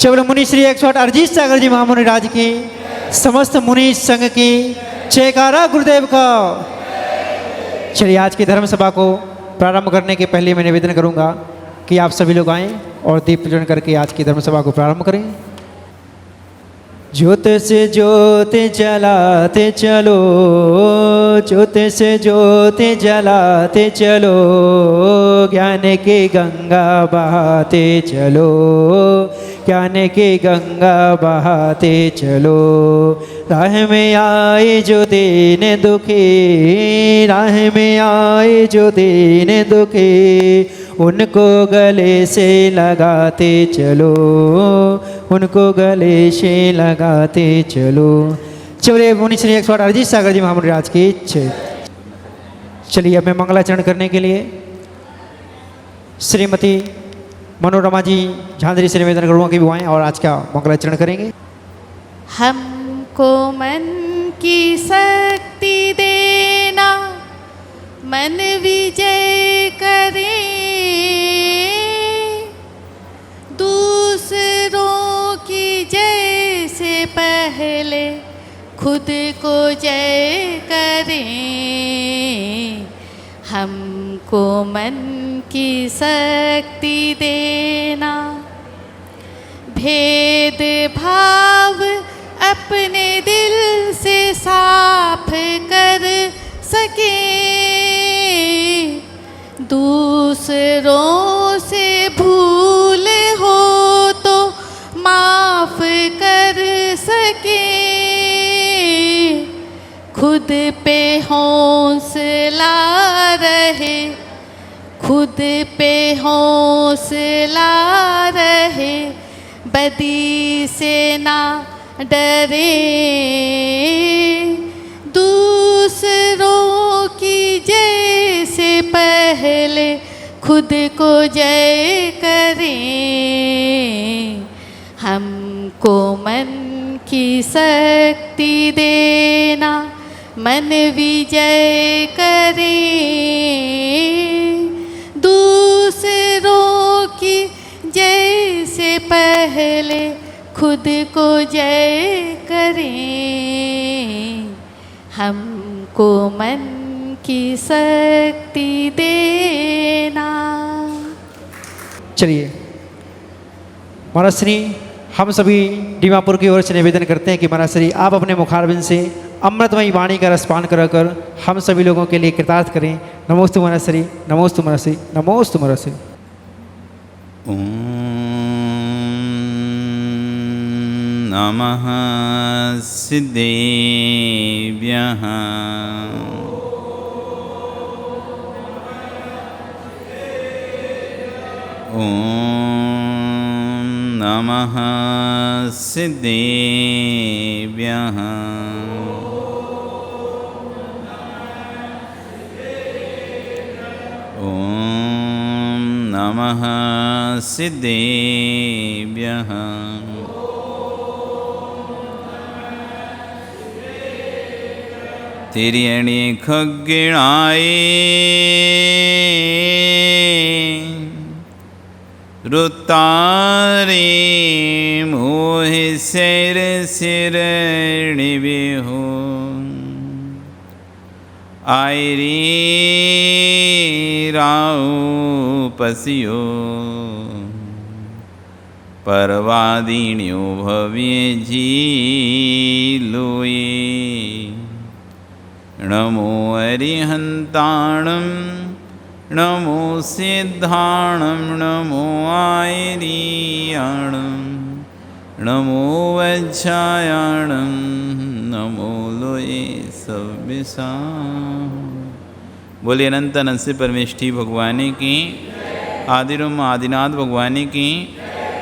चवल मुनि श्री 108 अरजीत सागर जी महामुनि राज की, समस्त मुनि संघ की जयकारा गुरुदेव का। चलिए आज की धर्म सभा को प्रारंभ करने के पहले मैं निवेदन करूंगा कि आप सभी लोग आएं और दीप प्रज्वलन करके आज की धर्म सभा को प्रारंभ करें। ज्योत से ज्योत जलाते चलो, ज्योत से ज्योत जलाते चलो, ज्ञान की गंगा बहाते चलो, ज्ञान की गंगा बहाते चलो। राह में आए जो दीन दुखी, राह में आए जो दीन दुखी, उनको गले से लगाते चलो, उनको गले से लगाते चलो। चलिए मुनि श्री 108 अरजीत सागर जी महामुनि राज की जय। चलिए अब मैं मंगलाचरण करने के लिए श्रीमती मनोरमा जी झांझरी से निवेदन करूँगा कि वो आएँ और आज का मंगलाचरण करेंगे। हमको मन की शक्ति देना, मन विजय करे, दूसरों की जय से पहले खुद को जय करें। हमको मन की शक्ति देना, भेद भाव अपने दिल से साफ कर सके, दूसरों से भूल हो तो माफ कर सके, खुद पे हौसला रहे, खुद पे हौसला रहे, बदी से ना डरे, दूसरों की जय से पहले खुद को जय करें। हमको मन की शक्ति देना, मन विजय करे, दूसरों की जय से पहले खुद को जय करें। हमको मन की शक्ति देना। चलिए महाराज श्री हम सभी दीमापुर की ओर से निवेदन करते हैं कि महाराज श्री आप अपने मुखारबिंद से अमृतमयी वाणी का रसपान कर हम सभी लोगों के लिए कृतार्थ करें। नमोस्तु महाराज श्री, नमोस्तु महाराज श्री, नमोस्तु महाराज श्री। नमः सिद्धेभ्यः। नमः सिद्धेभ्यः। नमः सिद्धेभ्यः। तिर्यणि खग्गिणाय रुतारे मोहि सिर सिरणिबिहु आयरी राउ पसियो परवादिन्यो भव्य जीलोये नमो अरिहन्ताणं नमो सिद्धाणं नमो आयरीयाणं नमो वज्रायाणं नमो लोये सव्यसा। बोलिए अनंत अनंत से परमेष्ठी भगवानी की, आदिरम आदिनाथ भगवानी की,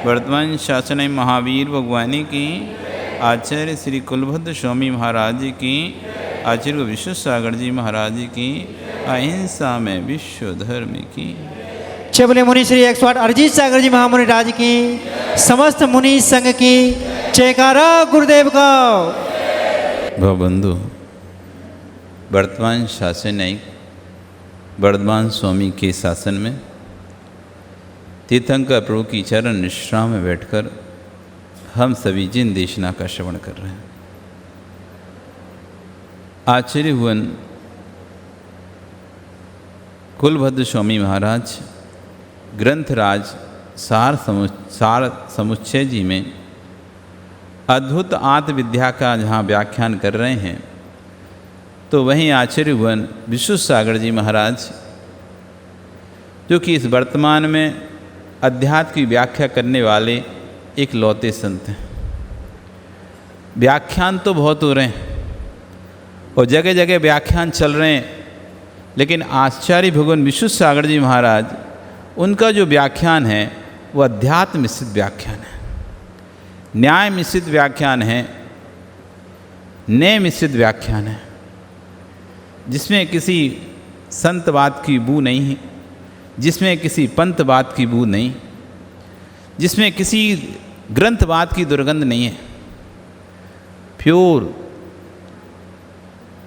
वर्तमान शासन महावीर भगवानी की, आचार्य श्री कुलभद्र स्वामी महाराज जी की, आचार्य विश्व सागर जी महाराज जी की, अहिंसा में विश्व धर्म की। चबले मुनि श्री 108 अरजीत सागर जी महामुनि राज की, समस्त मुनि संघ की जयकारा गुरुदेव का। भवबंधु वर्तमान शासनिक वर्धमान स्वामी के शासन में तीर्थंकर प्रभु की चरण निष्ठा में बैठकर हम सभी जिन देशना का श्रवण कर रहे हैं। आचार्य भुवन कुलभद्र स्वामी महाराज ग्रंथराज सार समुच्चय जी में अद्भुत आत्मविद्या का जहाँ व्याख्यान कर रहे हैं, तो वहीं आचार्य भुवन विश्व सागर जी महाराज, जो कि इस वर्तमान में अध्यात्म की व्याख्या करने वाले एक लौते संत हैं। व्याख्यान तो बहुत हो रहे हैं और जगह जगह व्याख्यान चल रहे हैं, लेकिन आचार्य भगवान विश्व सागर जी महाराज, उनका जो व्याख्यान है वो अध्यात्म मिश्रित व्याख्यान है, न्याय मिश्रित व्याख्यान है, न्याय मिश्रित व्याख्यान है, जिसमें किसी संतवाद की बू नहीं है, जिसमें किसी पंथवाद की बू नहीं, जिसमें किसी ग्रंथवाद की दुर्गंध नहीं है। प्योर,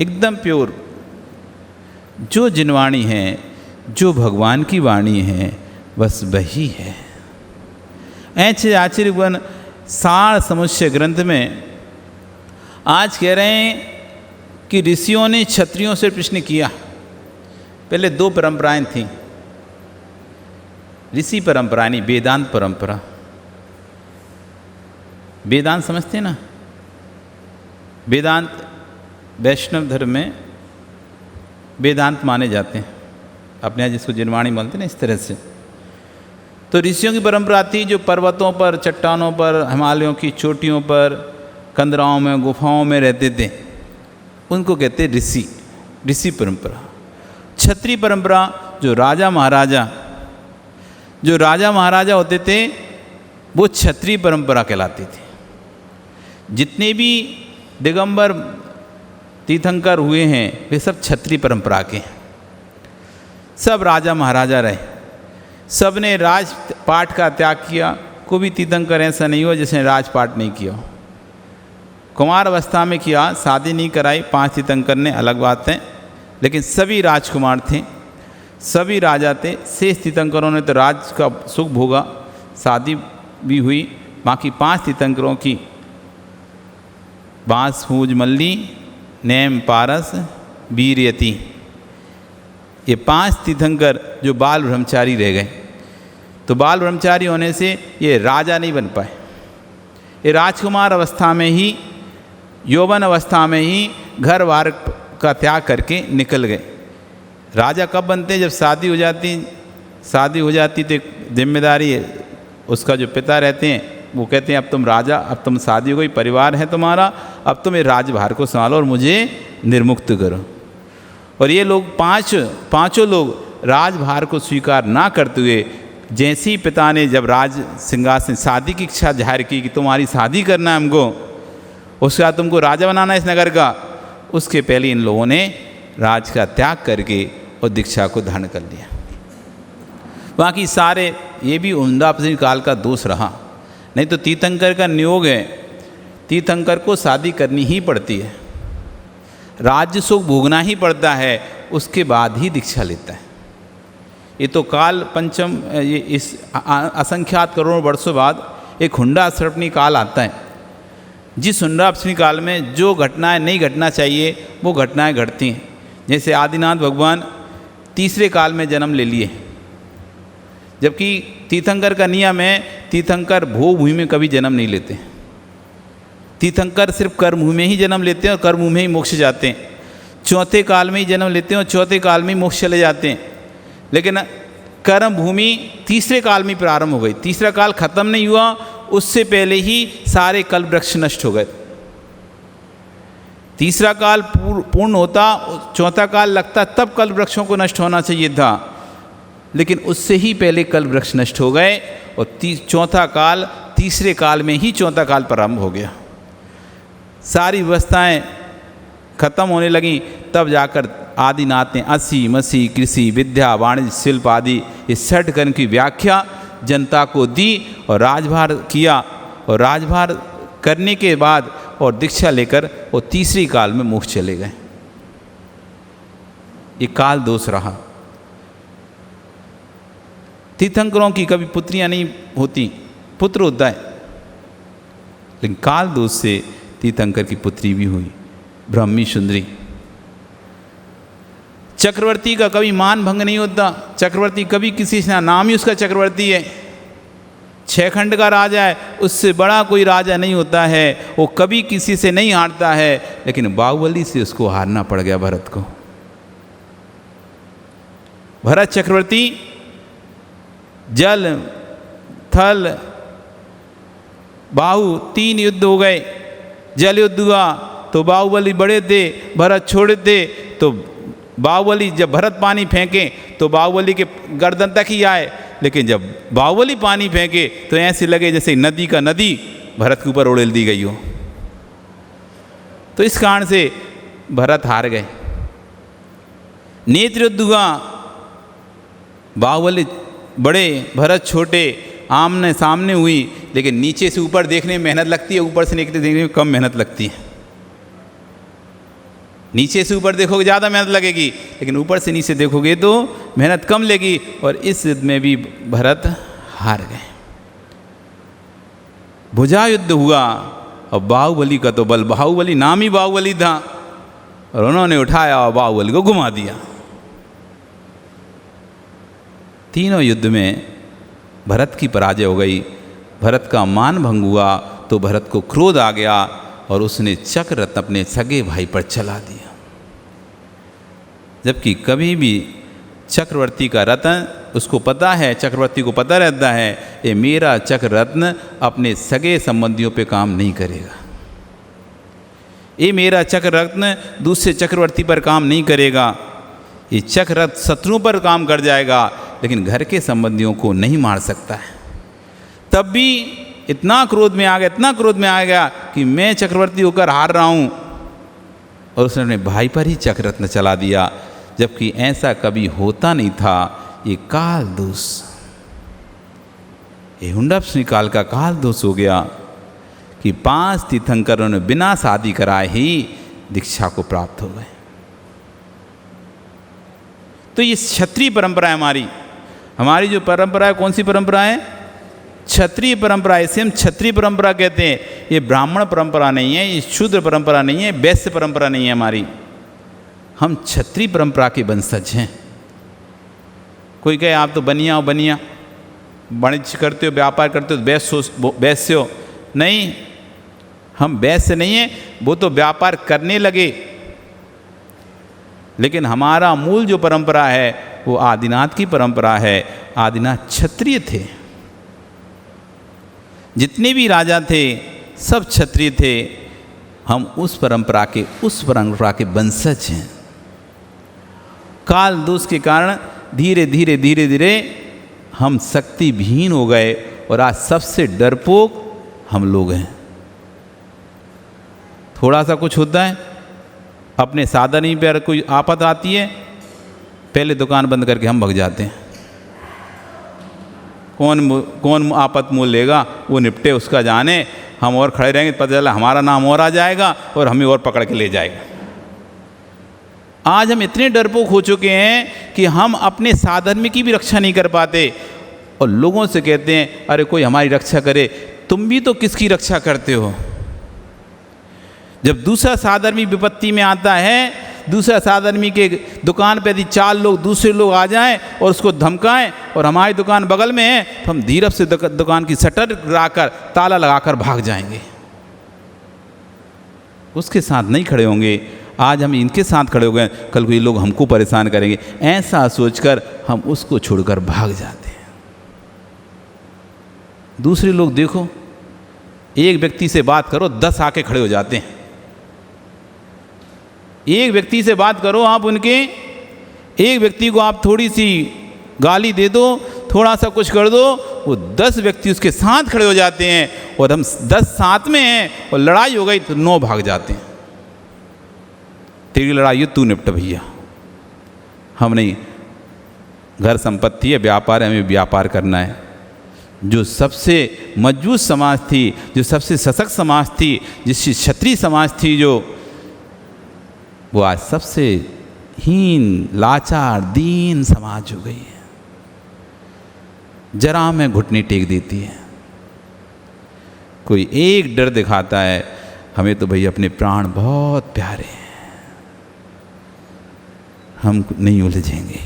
एकदम प्योर, जो जिनवाणी है, जो भगवान की वाणी है, बस वही है। ऐसे आचार्य भगवान सार समुच्चय ग्रंथ में आज कह रहे हैं कि ऋषियों ने क्षत्रियों से प्रश्न किया। पहले दो परंपराएं थीं, ऋषि परंपरा नहीं, वेदांत परंपरा। वेदांत समझते ना, वेदांत वैष्णव धर्म में वेदांत माने जाते हैं, अपने यहाँ जिसको जिनवाणी बोलते हैं ना, इस तरह से। तो ऋषियों की परंपरा थी, जो पर्वतों पर, चट्टानों पर, हिमालयों की चोटियों पर, कंदराओं में, गुफाओं में रहते थे, उनको कहते ऋषि, ऋषि परंपरा। क्षत्रिय परंपरा, जो राजा महाराजा होते थे, वो क्षत्रिय परंपरा कहलाती थी। जितने भी दिगंबर तीर्थंकर हुए हैं वे सब क्षत्रिय परंपरा के हैं। सब राजा महाराजा रहे, सब ने राजपाट का त्याग किया। कोई भी तीर्थंकर ऐसा नहीं हुआ जिसने राजपाट नहीं किया। कुमार अवस्था में किया, शादी नहीं कराई, 5 तीर्थंकर ने, अलग बात है, लेकिन सभी राजकुमार थे, सभी राजा थे। शेष तीर्थंकरों ने तो राज का सुख भोगा, शादी भी हुई। बाकी 5 तीर्थंकरों की बांस फूज मल्ली, नेम पारस, वीरयति, ये 5 तीर्थंकर जो बाल ब्रह्मचारी रह गए। तो बाल ब्रह्मचारी होने से ये राजा नहीं बन पाए। ये राजकुमार अवस्था में ही, यौवन अवस्था में ही घर बार का त्याग करके निकल गए। राजा कब बनते? जब शादी हो जाती तो एक जिम्मेदारी है, उसका जो पिता रहते हैं वो कहते हैं अब तुम राजा, अब तुम शादी हो गई, परिवार है तुम्हारा, अब तुम ये राजभार को संभालो और मुझे निर्मुक्त करो। और ये लोग पांचों लोग राजभार को स्वीकार ना करते हुए, जैसे ही पिता ने जब राज सिंहासन शादी की इच्छा जाहिर की कि तुम्हारी शादी करना है हमको, उसके बाद तुमको राजा बनाना है इस नगर का, उसके पहले इन लोगों ने राज का त्याग करके और दीक्षा को धारण कर लिया। बाकी सारे, ये भी उम्दा काल का दोष रहा, नहीं तो तीर्थंकर का नियोग है, तीर्थंकर को शादी करनी ही पड़ती है, राज्य सुख भोगना ही पड़ता है, उसके बाद ही दीक्षा लेता है। ये तो काल पंचम, ये इस असंख्यात करोड़ों वर्षों बाद एक हुंडाश्रवणी काल आता है, जिस हुंडाश्रवणी काल में जो घटनाएं नहीं घटना चाहिए वो घटनाएं घटती हैं। जैसे आदिनाथ भगवान तीसरे काल में जन्म ले लिए, जबकि तीर्थंकर का नियम है, तीर्थंकर भोगभूमि में कभी जन्म नहीं लेते। तीर्थंकर सिर्फ कर्मभूमि में ही जन्म लेते हैं और कर्मभूमि में ही मोक्ष जाते हैं। चौथे काल में ही जन्म लेते हैं और चौथे काल में ही मोक्ष चले जाते हैं। लेकिन कर्म भूमि तीसरे काल में प्रारंभ हो गई। तीसरा काल खत्म नहीं हुआ, उससे पहले ही सारे कल्प वृक्ष नष्ट हो गए। तीसरा काल पूर्ण होता, चौथा काल लगता, तब कल्प वृक्षों को नष्ट होना चाहिए था, लेकिन उससे ही पहले कल्प वृक्ष नष्ट हो गए और चौथा काल, तीसरे काल में ही चौथा काल प्रारंभ हो गया। सारी व्यवस्थाएं खत्म होने लगी, तब जाकर आदिनाथ ने असी मसी कृषि विद्या वाणिज्य शिल्प आदि इस 6 कर्म की व्याख्या जनता को दी और राजभार किया। और राजभार करने के बाद और दीक्षा लेकर वो तीसरी काल में मोक्ष चले गए। ये काल दोष रहा। तीर्थंकरों की कभी पुत्रियां नहीं होती, पुत्र होता है। लेकिन काल दोष से तीर्थंकर की पुत्री भी हुई ब्राह्मी सुंदरी। चक्रवर्ती का कभी मान भंग नहीं होता, चक्रवर्ती कभी किसी से, नाम ही उसका चक्रवर्ती है, 6 खंड का राजा है, उससे बड़ा कोई राजा नहीं होता है, वो कभी किसी से नहीं हारता है। लेकिन बाहुबली से उसको हारना पड़ गया भरत को। भरत चक्रवर्ती जल थल बाहु 3 युद्ध हो गए। जल युद्ध हुआ तो बाहुबली बड़े थे, भरत छोड़े थे, तो बाहुबली जब भरत पानी फेंके तो बाहुबली के गर्दन तक ही आए, लेकिन जब बाहुबली पानी फेंके तो ऐसे लगे जैसे नदी का नदी भरत के ऊपर उड़ेल दी गई हो। तो इस कारण से भरत हार गए। नेत्र युद्ध हुआ, बाहुबली बड़े भरत छोटे, आमने सामने हुई, लेकिन नीचे से ऊपर देखने में मेहनत लगती है, ऊपर से नीचे देखने में कम मेहनत लगती है। नीचे से ऊपर देखोगे ज़्यादा मेहनत लगेगी, लेकिन ऊपर से नीचे देखोगे तो मेहनत कम लेगी। और इस युद्ध में भी भरत हार गए। भुजा युद्ध हुआ और बाहुबली का तो बल, बाहुबली नाम ही बाहुबली था, और उन्होंने उठाया और बाहुबली को घुमा दिया। तीनों युद्ध में भरत की पराजय हो गई। भरत का मान भंग हुआ तो भरत को क्रोध आ गया और उसने चक्र रत्न अपने सगे भाई पर चला दिया। जबकि कभी भी चक्रवर्ती का रत्न, उसको पता है, चक्रवर्ती को पता रहता है ये मेरा चक्र रत्न अपने सगे संबंधियों पे काम नहीं करेगा, ये मेरा चक्र रत्न दूसरे चक्रवर्ती पर काम नहीं करेगा, ये चक्र रत्न शत्रुओं पर काम कर जाएगा, लेकिन घर के संबंधियों को नहीं मार सकता है। तब भी इतना क्रोध में आ गया, इतना क्रोध में आ गया कि मैं चक्रवर्ती होकर हार रहा हूँ, और उसने अपने भाई पर ही चक्र रत्न चला दिया, जबकि ऐसा कभी होता नहीं था। ये काल दोष, ये हुंडप्सनी काल का काल दोष हो गया कि 5 तीर्थंकरों ने बिना शादी कराए ही दीक्षा को प्राप्त हो गए। तो ये क्षत्रिय परंपरा है हमारी जो परंपरा है, कौन सी परंपरा है? क्षत्रिय परंपरा। इसे हम क्षत्रिय परंपरा कहते हैं। ये ब्राह्मण परंपरा नहीं है, ये शूद्र परंपरा नहीं है, वैश्य परंपरा नहीं है हमारी। हम क्षत्रिय परंपरा के वंशज हैं। कोई कहे आप तो बनिया हो, बनिया वाणिज्य करते हो, व्यापार करते हो, वैश्य हो। नहीं, हम वैश्य नहीं हैं, वो तो व्यापार करने लगे, लेकिन हमारा मूल जो परंपरा है वो आदिनाथ की परंपरा है। आदिनाथ क्षत्रिय थे, जितने भी राजा थे सब क्षत्रिय थे। हम उस परंपरा के वंशज हैं। काल दोष के कारण धीरे धीरे हम शक्ति विहीन हो गए, और आज सबसे डरपोक हम लोग हैं। थोड़ा सा कुछ होता है, अपने साधन ही पर कोई आफत आती है, पहले दुकान बंद करके हम भग जाते हैं। कौन आफत मोल लेगा, वो निपटे, उसका जाने। हम और खड़े रहेंगे, पता चला हमारा नाम और आ जाएगा और हमें और पकड़ के ले जाएगा। आज हम इतने डरपोक हो चुके हैं कि हम अपने साधर्म की भी रक्षा नहीं कर पाते, और लोगों से कहते हैं अरे कोई हमारी रक्षा करे। तुम भी तो किसकी रक्षा करते हो? जब दूसरा साधर्मी विपत्ति में आता है, दूसरा साधर्मी के दुकान पे यदि 4 लोग दूसरे लोग आ जाएं और उसको धमकाएं, और हमारी दुकान बगल में है, तो हम धीरज से दुकान की शटर गिराकर ताला लगाकर भाग जाएंगे। उसके साथ नहीं खड़े होंगे। आज हम इनके साथ खड़े हो गए, कल को ये लोग हमको परेशान करेंगे, ऐसा सोचकर हम उसको छोड़कर भाग जाते हैं। दूसरे लोग देखो, एक व्यक्ति से बात करो 10 आके खड़े हो जाते हैं। एक व्यक्ति से बात करो आप, उनके एक व्यक्ति को आप थोड़ी सी गाली दे दो, थोड़ा सा कुछ कर दो, वो 10 व्यक्ति उसके साथ खड़े हो जाते हैं, और हम 10 साथ में हैं, और लड़ाई हो गई तो 9 भाग जाते हैं। तेरी लड़ाई है, तू निपट भैया, हम नहीं। घर संपत्ति है, व्यापार है, हमें व्यापार करना है। जो सबसे मजबूत समाज थी, जो सबसे सशक्त समाज थी, जिसकी क्षत्रिय समाज थी, जो वो आज सबसे हीन, लाचार, दीन समाज हो गई है। जरा में घुटने टेक देती है। कोई एक डर दिखाता है, हमें तो भाई अपने प्राण बहुत प्यारे हैं, हम नहीं उलझेंगे।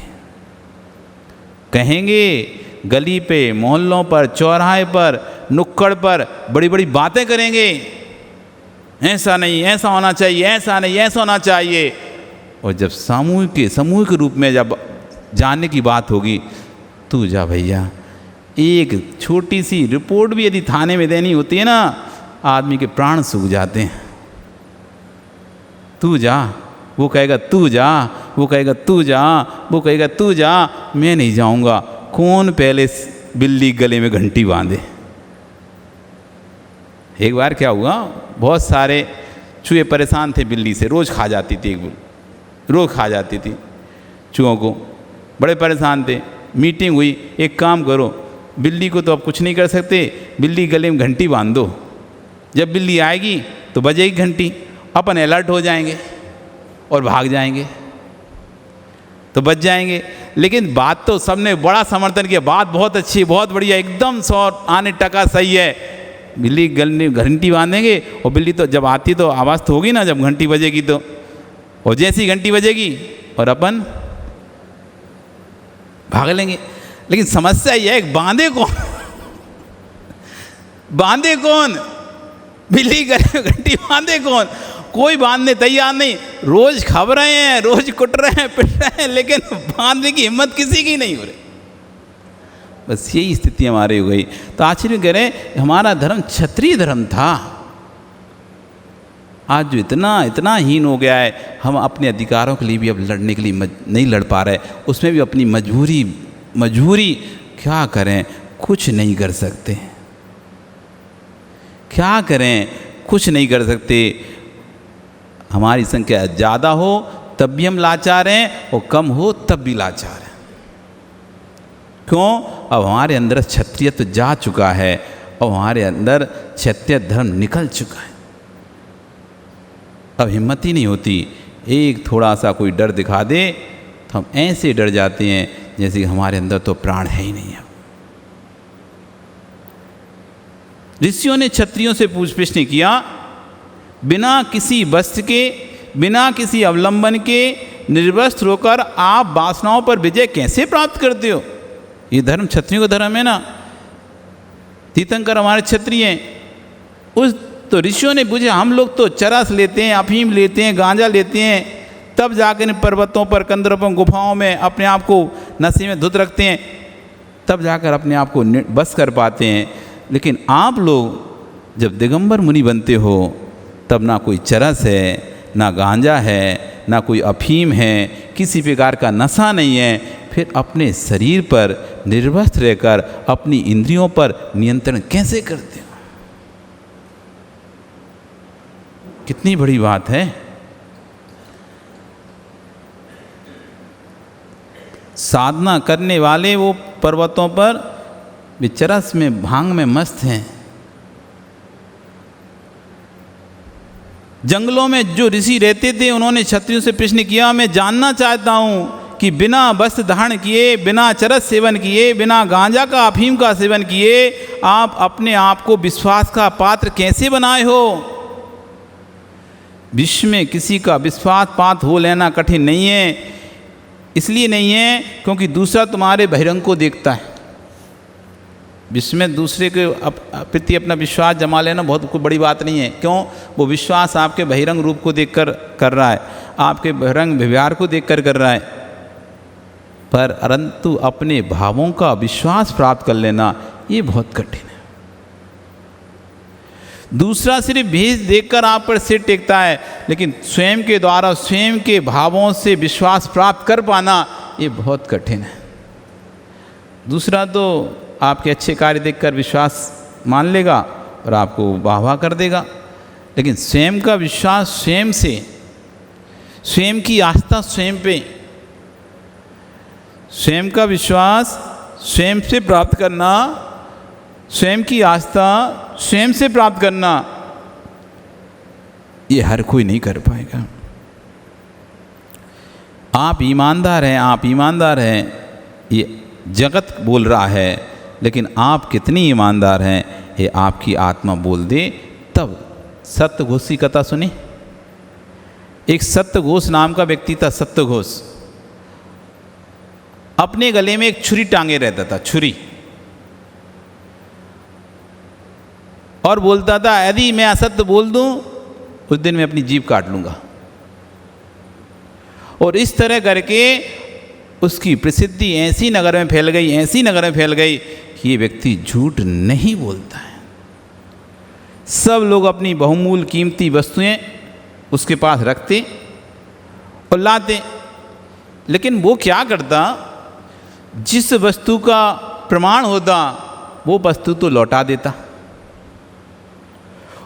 कहेंगे गली पे, मोहल्लों पर, चौराहे पर, नुक्कड़ पर बड़ी बड़ी बातें करेंगे, ऐसा नहीं, ऐसा होना चाहिए, ऐसा नहीं, ऐसा होना चाहिए। और जब सामूहिक रूप में जब जानने की बात होगी, तू जा भैया, एक छोटी सी रिपोर्ट भी यदि थाने में देनी होती है ना, आदमी के प्राण सूख जाते हैं। तू जा, वो कहेगा तू जा, वो कहेगा तू जा, वो कहेगा तू जा, मैं नहीं जाऊंगा। कौन पहले बिल्ली गले में घंटी बांधे। एक बार क्या हुआ, बहुत सारे चूहे परेशान थे बिल्ली से, रोज़ खा जाती थी, रोज़ खा जाती थी चूहों को, बड़े परेशान थे। मीटिंग हुई, एक काम करो, बिल्ली को तो अब कुछ नहीं कर सकते, बिल्ली गले में घंटी बांध दो, जब बिल्ली आएगी तो बजेगी घंटी, अपन अलर्ट हो जाएंगे और भाग जाएंगे, तो बच जाएंगे। लेकिन बात तो सबने बड़ा समर्थन किया, बात बहुत अच्छी है, बहुत बढ़िया, एकदम 100% सही है। बिल्ली गले में घंटी बांधेंगे, और बिल्ली तो जब आती तो आवाज़ तो होगी ना जब घंटी बजेगी तो, और जैसी घंटी बजेगी और अपन भाग लेंगे। लेकिन समस्या यह है, बांधे कौन? बांधे कौन? बिल्ली गले में घंटी बांधे कौन? कोई बांधने तैयार नहीं। रोज खब रहे हैं, रोज कुट रहे हैं, पिट रहे हैं, लेकिन बांधने की हिम्मत किसी की नहीं हो रही। बस यही स्थिति हमारी हो गई। तो आश्चर्य करें, हमारा धर्म क्षत्रिय धर्म था, आज जो इतना हीन हो गया है, हम अपने अधिकारों के लिए भी अब लड़ने के लिए नहीं लड़ पा रहे, उसमें भी अपनी मजबूरी क्या करें, कुछ नहीं कर सकते। क्या करें, कुछ नहीं कर सकते। हमारी संख्या ज़्यादा हो तब भी हम लाचार हैं, और कम हो तब भी लाचार हैं। क्यों? अब हमारे अंदर क्षत्रियत्व जा चुका है, और हमारे अंदर क्षत्रिय धर्म निकल चुका है। अब हिम्मत ही नहीं होती, एक थोड़ा सा कोई डर दिखा दे तो हम ऐसे डर जाते हैं जैसे कि हमारे अंदर तो प्राण है ही नहीं है। ऋषियों ने क्षत्रियों से पूछ प्रश्न किया, बिना किसी वस्त्र के, बिना किसी अवलंबन के निर्वस्त्र होकर आप वासनाओं पर विजय कैसे प्राप्त करते हो? ये धर्म क्षत्रियों का धर्म है ना। तीर्थंकर हमारे क्षत्रिय हैं। उस तो ऋषियों ने पूछा, हम लोग तो चरस लेते हैं, अफीम लेते हैं, गांजा लेते हैं, तब जाकर इन पर्वतों पर, कंदरों, गुफाओं में अपने आप को नशे में धुत रखते हैं, तब जाकर अपने आप को बस कर पाते हैं। लेकिन आप लोग जब दिगंबर मुनि बनते हो, तब ना कोई चरस है, ना गांजा है, ना कोई अफीम है, किसी प्रकार का नशा नहीं है, फिर अपने शरीर पर निर्वस्त्र रहकर अपनी इंद्रियों पर नियंत्रण कैसे करते हो? कितनी बड़ी बात है। साधना करने वाले वो पर्वतों पर चरस में, भांग में मस्त हैं। जंगलों में जो ऋषि रहते थे, उन्होंने क्षत्रियों से प्रश्न किया, मैं जानना चाहता हूँ कि बिना वस्त्र धारण किए, बिना चरस सेवन किए, बिना गांजा का, अफीम का सेवन किए, आप अपने आप को विश्वास का पात्र कैसे बनाए हो? विश्व में किसी का विश्वास पात्र हो लेना कठिन नहीं है। इसलिए नहीं है क्योंकि दूसरा तुम्हारे बहिरंग को देखता है। विश्व में दूसरे के प्रति अपना विश्वास जमा लेना बहुत कोई बड़ी बात नहीं है। क्यों? वो विश्वास आपके बहिरंग रूप को देखकर कर रहा है, आपके बहिरंग व्यवहार को देखकर कर रहा है। परंतु अपने भावों का विश्वास प्राप्त कर लेना ये बहुत कठिन है। दूसरा सिर्फ भेष देखकर आप पर सिर टेकता है, लेकिन स्वयं के द्वारा, स्वयं के भावों से विश्वास प्राप्त कर पाना ये बहुत कठिन है। दूसरा तो आपके अच्छे कार्य देखकर विश्वास मान लेगा और आपको वाह कर देगा, लेकिन स्वयं का विश्वास स्वयं से, स्वयं की आस्था स्वयं पे, स्वयं का विश्वास स्वयं से प्राप्त करना, स्वयं की आस्था स्वयं से प्राप्त करना, ये हर कोई नहीं कर पाएगा। आप ईमानदार हैं, आप ईमानदार हैं, ये जगत बोल रहा है, लेकिन आप कितनी ईमानदार हैं ये आपकी आत्मा बोल दे तब। सत्यघोष की कथा सुनी? एक सत्यघोष नाम का व्यक्ति था। सत्यघोष अपने गले में एक छुरी टांगे रहता था, छुरी, और बोलता था यदि मैं असत्य बोल दूं उस दिन मैं अपनी जीभ काट लूंगा। और इस तरह करके उसकी प्रसिद्धि ऐसी नगर में फैल गई, ऐसी नगर में फैल गई कि ये व्यक्ति झूठ नहीं बोलता है। सब लोग अपनी बहुमूल्य कीमती वस्तुएं उसके पास रखते और लाते, लेकिन वो क्या करता, जिस वस्तु का प्रमाण होता वो वस्तु तो लौटा देता,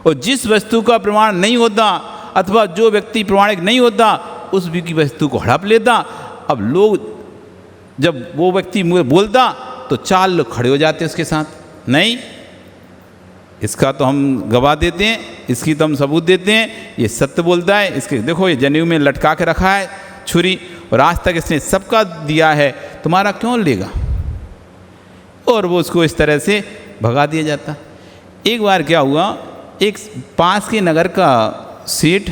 और जिस वस्तु का प्रमाण नहीं होता अथवा जो व्यक्ति प्रमाणिक नहीं होता उस की वस्तु को हड़प लेता। अब लोग जब वो व्यक्ति मुझे बोलता तो 4 लोग खड़े हो जाते उसके साथ, नहीं इसका तो हम गवाह देते हैं, इसकी तो हम सबूत देते हैं, ये सत्य बोलता है, इसके देखो ये जनेऊ में लटका के रखा है छुरी, और आज तक इसने सबका दिया है, तुम्हारा क्यों लेगा। और वो उसको इस तरह से भगा दिया जाता। एक बार क्या हुआ, एक पास के नगर का सेठ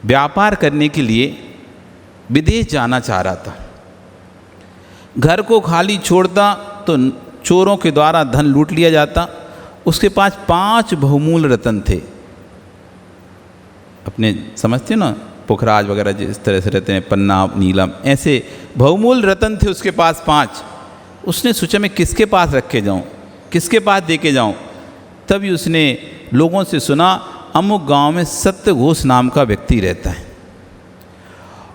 व्यापार करने के लिए विदेश जाना चाह रहा था। घर को खाली छोड़ता तो चोरों के द्वारा धन लूट लिया जाता। उसके पास 5 बहुमूल्य रत्न थे। अपने समझते ना, पुखराज वगैरह जिस तरह से रहते हैं, पन्ना, नीलम, ऐसे बहुमूल्य रत्न थे उसके पास 5। उसने सोचा मैं किसके पास रख के जाऊँ, किसके पास दे के जाऊँ। तभी उसने लोगों से सुना अमुक गांव में सत्यघोष नाम का व्यक्ति रहता है,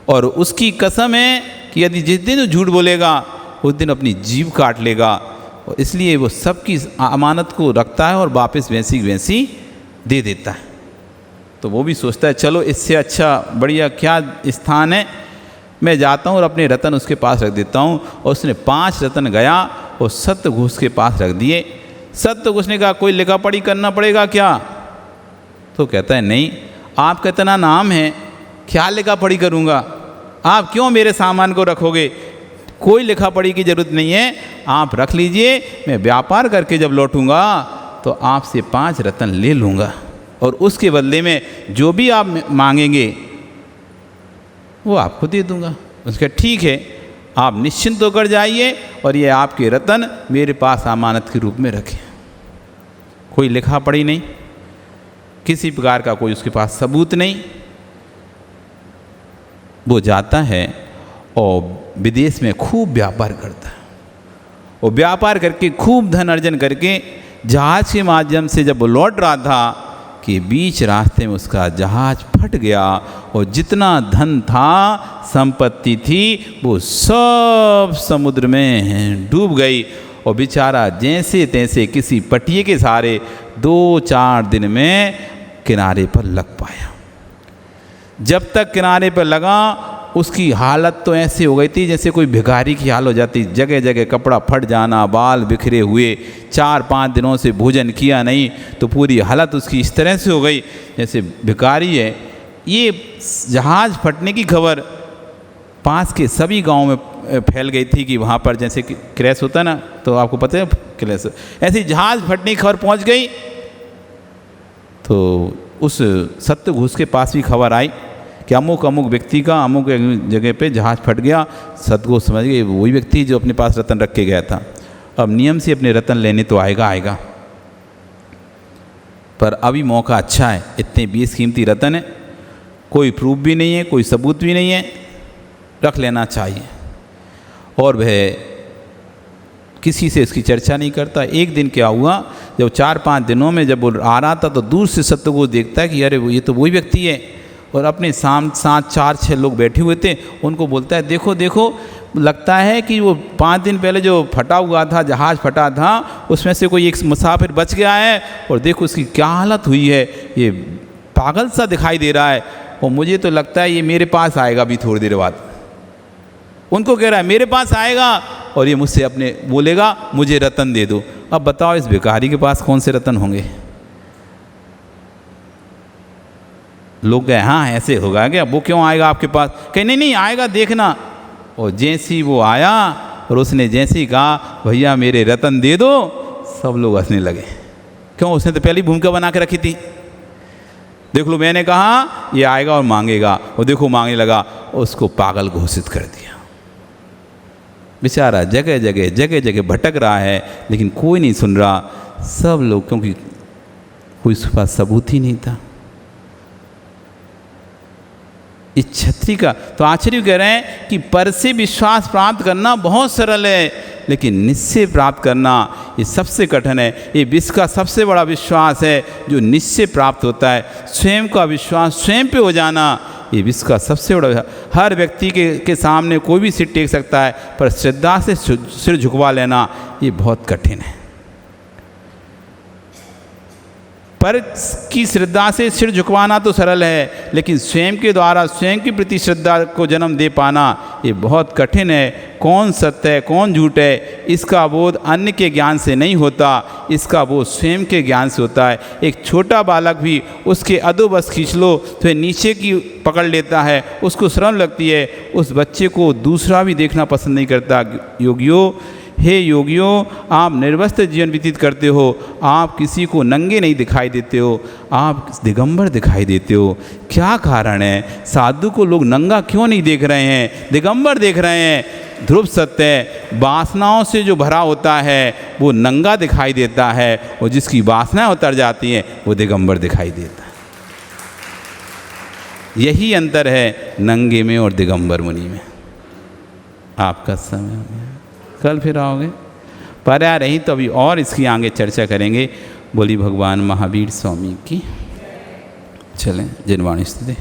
और उसकी कसम है कि यदि जिस दिन वो झूठ बोलेगा उस दिन अपनी जीभ काट लेगा, और इसलिए वो सबकी अमानत को रखता है और वापस वैसी वैसी दे देता है। तो वो भी सोचता है चलो इससे अच्छा बढ़िया क्या स्थान है, मैं जाता हूँ और अपने रतन उसके पास रख देता हूँ। और उसने 5 रतन गया और सत्यघोष के पास रख दिए। सत्यघोष ने कहा कोई लिखा पढ़ी करना पड़ेगा क्या? तो कहता है नहीं, आपका इतना नाम है, क्या लिखा पढ़ी करूँगा, आप क्यों मेरे सामान को रखोगे, कोई लिखा पढ़ी की ज़रूरत नहीं है, आप रख लीजिए, मैं व्यापार करके जब लौटूंगा तो आपसे 5 रत्न ले लूँगा, और उसके बदले में जो भी आप मांगेंगे वो आपको दे दूँगा। उसका ठीक है, आप निश्चिंत होकर जाइए और ये आपके रत्न मेरे पास अमानत के रूप में रखें। कोई लिखा पढ़ी नहीं, किसी प्रकार का कोई उसके पास सबूत नहीं। वो जाता है और विदेश में खूब व्यापार करता है, और व्यापार करके खूब धन अर्जन करके जहाज़ के माध्यम से जब वो लौट रहा था कि बीच रास्ते में उसका जहाज़ फट गया, और जितना धन था, संपत्ति थी, वो सब समुद्र में डूब गई। और बेचारा जैसे तैसे किसी पटिए के सहारे 2-4 दिन में किनारे पर लग पाया। जब तक किनारे पर लगा उसकी हालत तो ऐसे हो गई थी जैसे कोई भिखारी की हाल हो जाती, जगह जगह कपड़ा फट जाना, बाल बिखरे हुए, 4-5 दिनों से भोजन किया नहीं, तो पूरी हालत उसकी इस तरह से हो गई जैसे भिखारी है। ये जहाज़ फटने की खबर पास के सभी गांवों में फैल गई थी कि वहाँ पर जैसे क्रैश होता ना, तो आपको पता है क्रैश, ऐसी जहाज़ फटने की खबर पहुँच गई। तो उस सत्यघोष के पास भी खबर आई कि अमुक अमुक व्यक्ति का अमुक जगह पे जहाज़ फट गया। सत्यघोष समझ गए वही व्यक्ति जो अपने पास रतन रख के गया था, अब नियम से अपने रतन लेने तो आएगा, पर अभी मौका अच्छा है, इतने 20 कीमती रतन है, कोई प्रूफ भी नहीं है, कोई सबूत भी नहीं है, रख लेना चाहिए। और वह किसी से इसकी चर्चा नहीं करता। एक दिन क्या हुआ, जब 4-5 दिनों में जब वो आ रहा था तो दूर से सत्यघोष देखता है कि अरे ये तो वही व्यक्ति है, और अपने साथ 4-6 लोग बैठे हुए थे, उनको बोलता है देखो देखो, लगता है कि वो 5 दिन पहले जो फटा हुआ था, जहाज़ फटा था, उसमें से कोई एक मुसाफिर बच गया है, और देखो उसकी क्या हालत हुई है, ये पागल सा दिखाई दे रहा है, और मुझे तो लगता है ये मेरे पास आएगा अभी थोड़ी देर बाद। उनको कह रहा है मेरे पास आएगा और ये मुझसे अपने बोलेगा मुझे रतन दे दो। अब बताओ इस भिखारी के पास कौन से रतन होंगे? लोग कहे हाँ ऐसे होगा क्या, वो क्यों आएगा आपके पास? कहे नहीं नहीं आएगा देखना। और जैसे ही वो आया और उसने जैसे ही कहा भैया मेरे रतन दे दो, सब लोग हंसने लगे। क्यों? उसने तो पहली भूमिका बना के रखी थी। देख लो, मैंने कहा ये आएगा और मांगेगा, और देखो मांगने लगा, उसको पागल घोषित कर दिया। बेचारा जगह जगह भटक रहा है, लेकिन कोई नहीं सुन रहा। सब लोग, क्योंकि कोई उसके पास सबूत ही नहीं था। इस छत्री का तो आचार्य कह रहे हैं कि पर से विश्वास प्राप्त करना बहुत सरल है, लेकिन निश्चय प्राप्त करना ये सबसे कठिन है। ये विश्व का सबसे बड़ा विश्वास है जो निश्चय प्राप्त होता है। स्वयं का विश्वास स्वयं पे हो जाना ये विश्व का सबसे बड़ा। हर व्यक्ति के सामने कोई भी सिर टेक सकता है, पर श्रद्धा से सिर झुकवा लेना ये बहुत कठिन है। पर की श्रद्धा से सिर झुकवाना तो सरल है, लेकिन स्वयं के द्वारा स्वयं के प्रति श्रद्धा को जन्म दे पाना ये बहुत कठिन है। कौन सत्य है कौन झूठ है, इसका बोध अन्य के ज्ञान से नहीं होता, इसका बोध स्वयं के ज्ञान से होता है। एक छोटा बालक भी उसके अधोबस खींच लो तो नीचे की पकड़ लेता है, उसको शर्म लगती है, उस बच्चे को दूसरा भी देखना पसंद नहीं करता। योगियों, हे योगियों, आप निर्वस्त्र जीवन व्यतीत करते हो, आप किसी को नंगे नहीं दिखाई देते हो, आप दिगंबर दिखाई देते हो। क्या कारण है? साधु को लोग नंगा क्यों नहीं देख रहे हैं, दिगंबर देख रहे हैं? ध्रुव सत्य है, वासनाओं से जो भरा होता है वो नंगा दिखाई देता है, और जिसकी वासनाएं उतर जाती हैं वो दिगंबर दिखाई देता है। यही अंतर है नंगे में और दिगंबर मुनि में। आपका समय हो गया, कल फिर आओगे। पर्याय रही तो अभी और इसकी आगे चर्चा करेंगे। बोली भगवान महावीर स्वामी की। चलें, जिनवाणी स्थिति।